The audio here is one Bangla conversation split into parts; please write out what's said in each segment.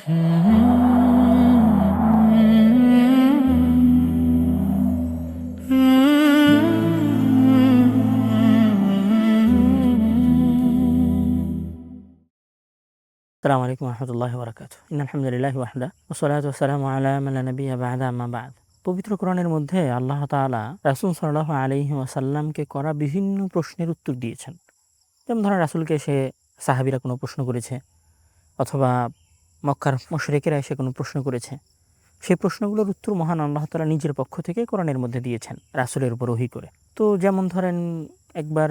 আসসালামু আলাইকুম ওয়া রাহমাতুল্লাহি ওয়া বারাকাতুহু। ইন্নাল হামদুলিল্লাহি ওয়াহদা ওয়াসসালাতু ওয়াসসালামু আলা মান লা নাবিয়্যা বা'দা আম্মা বা'দ। পবিত্র কোরআনের মধ্যে আল্লাহ তাআলা রাসূল সাল্লাল্লাহু আলাইহি ওয়াসাল্লামকে করা বিভিন্ন প্রশ্নের উত্তর দিয়েছেন। যেমন ধরেন রাসূলকে এসে সাহাবীরা কোনো প্রশ্ন করেছে অথবা মক্কার মুশরিকেরা এসে কোনো প্রশ্ন করেছে। সেই প্রশ্নগুলোর উত্তর মহান আল্লাহ তাআলা নিজের পক্ষ থেকে কোরআনের মধ্যে দিয়েছেন রাসূলের উপর ওহী করে। তো যেমন ধরেন একবার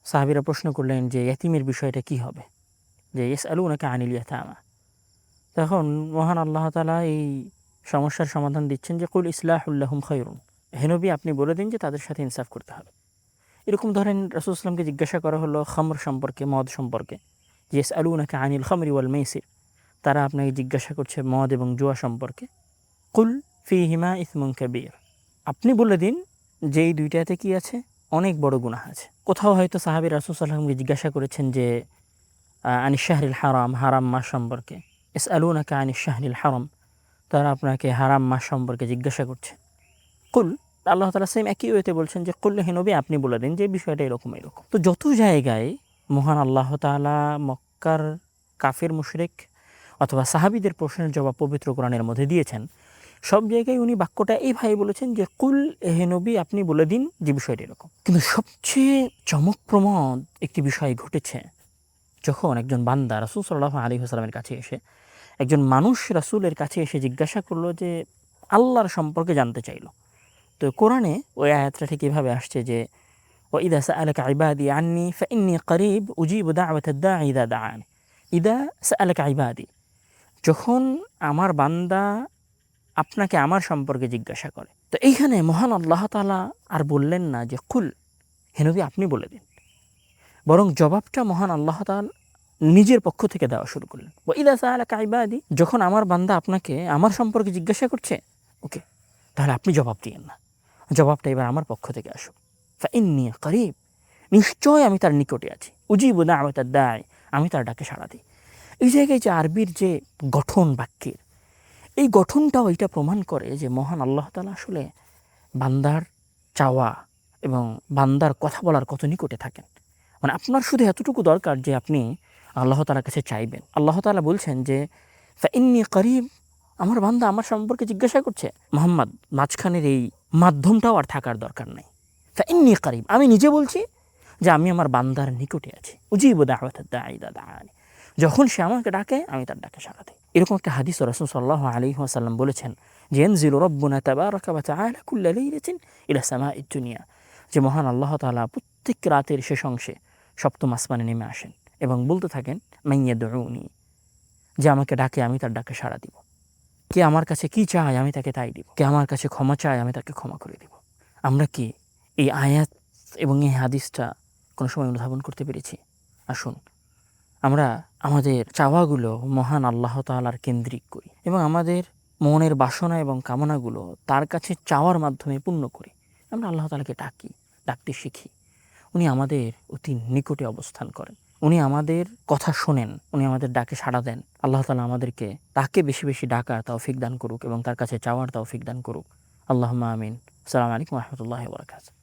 সাহাবীরা প্রশ্ন করলেন যে ইয়াতীমের বিষয়টা কি হবে? যে ইয়াসআলুনাকা আনিল ইয়াতামা। তখন মহান আল্লাহ তাআলা এই সমস্যার সমাধান দিচ্ছেন যে কুল ইসলাহুল লাহুম খায়রুন। হে নবী আপনি বলে দিন যে তাদের সাথে ইনসাফ করতে হবে। এরকম ধরেন রাসূল সাল্লাল্লাহু আলাইহি ওয়াসাল্লামকে জিজ্ঞাসা করা হলো খামর সম্পর্কে, মদ সম্পর্কে। যে ইয়াসআলুনাকা আনিল খামরি ওয়াল মাইসির। তারা আপনাকে জিজ্ঞাসা করছে মদ এবং জুয়া সম্পর্কে। কুল ফীহিমা ইসমুন কাবীর। আপনি বলে দিন যে এই দুইটাতে কি আছে? অনেক বড় গুনাহ আছে। কোথাও হয়তো সাহাবী রাসূল সাল্লাল্লাহু আলাইহি ওয়াসাল্লামকে জিজ্ঞাসা করেছেন যে আনিশ শাহরিল হারাম, হারাম মাস সম্পর্কে। ইয়াসআলুনাকা আনিশ শাহরিল হারাম। তারা আপনাকে হারাম মাস সম্পর্কে জিজ্ঞাসা করছে। কুল আল্লাহ তাআলা সেম একই ওয়েতে বলছেন যে কুল হে নবী আপনি বলে দিন যে বিষয়টা এরকম এরকম। তো যত জায়গায় মহান আল্লাহ তাআলা মক্কার কাফির মুশরিক অথবা সাহাবীদের প্রশ্নের জবাব পবিত্র কোরআনের মধ্যে দিয়েছেন, সব জায়গায় উনি বাক্যটা এইভাবে বলেছেন যে কুল হে নবী আপনি বলে দিন যে বিষয়টা এরকম। কিন্তু সবচেয়ে চমকপ্রমোদ একটি বিষয় ঘটেছে যখন একজন বান্দা রাসূল সাল্লাল্লাহু আলাইহি ওয়াসাল্লামের কাছে এসে একজন মানুষ রাসূলের কাছে এসে জিজ্ঞাসা করলো যে আল্লাহর সম্পর্কে জানতে চাইল। তো কোরআনে ওই আয়াতটা ঠিক এভাবে আসছে যে ওয়াইদা সাআলাকা ইবাদি আন্নী ফাইন্নী করিব উজিবু দাওয়াতাদ দাঈ ইযা দাআন। ইদা সাআলাকা ইবাদি, যখন আমার বান্দা আপনাকে আমার সম্পর্কে জিজ্ঞাসা করে। তো এইখানে মহান আল্লাহ তাআলা আর বললেন না যে কুল হে নবী আপনি বলে দিন, বরং জবাবটা মহান আল্লাহ তাআলা নিজের পক্ষ থেকে দেওয়া শুরু করলেন। ওয়াইদা সাআলাকা ইবাদি, যখন আমার বান্দা আপনাকে আমার সম্পর্কে জিজ্ঞাসা করছে, ওকে তাহলে আপনি জবাব দিয়েন না, জবাবটা এবার আমার পক্ষ থেকে আসুক। ফাইন্নী করিব, নিশ্চয় আমি তার নিকটে আছি। উজিবু দাওয়াতাদ দাঈ, আমি তার ডাকে সাড়া দিই। এই জায়গায় যে আরবির যে গঠন বাক্যের, এই গঠনটাও এটা প্রমাণ করে যে মহান আল্লাহ তাআলা আসলে বান্দার চাওয়া এবং বান্দার কথা বলার কত নিকটে থাকেন। মানে আপনার শুধু এতটুকু দরকার যে আপনি আল্লাহ তাআলার কাছে চাইবেন। আল্লাহ তাআলা বলছেন যে ফাইন্নী করিব, আমার বান্দা আমার সম্পর্কে জিজ্ঞাসা করছে। মুহাম্মদ মাঝখানের এই মাধ্যমটাও আর থাকার দরকার নাই। ফাইন্নী করিব, আমি নিজে বলছি যে আমি আমার বান্দার নিকটে আছি। উজিবু দাওয়াতাদ দাঈ ইযা দাআন, যখন সে আমাকে ডাকে আমি তার ডাকে সাড়া দিই। এরকম একটা হাদিস রাসূল সাল্লাল্লাহু আলাইহি ওয়াসাল্লাম বলেছেন যে ইয়ানজিলু রাব্বুনা তাবারাকা ওয়া তাআলা কুল্লা লাইলাতিন ইলা সামাঈদ দুনিয়া, যে মহান আল্লাহ তাআলা প্রত্যেক রাতের শেষ অংশে সপ্তম আসমানে নেমে আসেন এবং বলতে থাকেন মাইয়াদউনি, যে আমাকে ডাকে আমি তার ডাকে সাড়া দিব। কে আমার কাছে কি চায় আমি তাকে তাই দিব। কে আমার কাছে ক্ষমা চায় আমি তাকে ক্ষমা করে দিব। আমরা কি এই আয়াত এবং এই হাদিসটা কোনো সময় অনুধাবন করতে পেরেছি? আসুন আমরা আমাদের চাওয়াগুলো মহান আল্লাহ তাআলার কেন্দ্রিক করি এবং আমাদের মনের বাসনা এবং কামনাগুলো তার কাছে চাওয়ার মাধ্যমে পূর্ণ করি। আমরা আল্লাহ তাআলাকে ডাকি, ডাকতে শিখি। উনি আমাদের অতি নিকটে অবস্থান করেন। উনি আমাদের কথা শোনেন, উনি আমাদের ডাকে সাড়া দেন। আল্লাহ তাআলা আমাদেরকে তাকে বেশি বেশি ডাকার তৌফিক দান করুক এবং তার কাছে চাওয়ার তৌফিক দান করুক। আল্লাহুম্মা আমিন। আসসালামু আলাইকুম ওয়া রাহমাতুল্লাহি ওয়া বারাকাতুহু।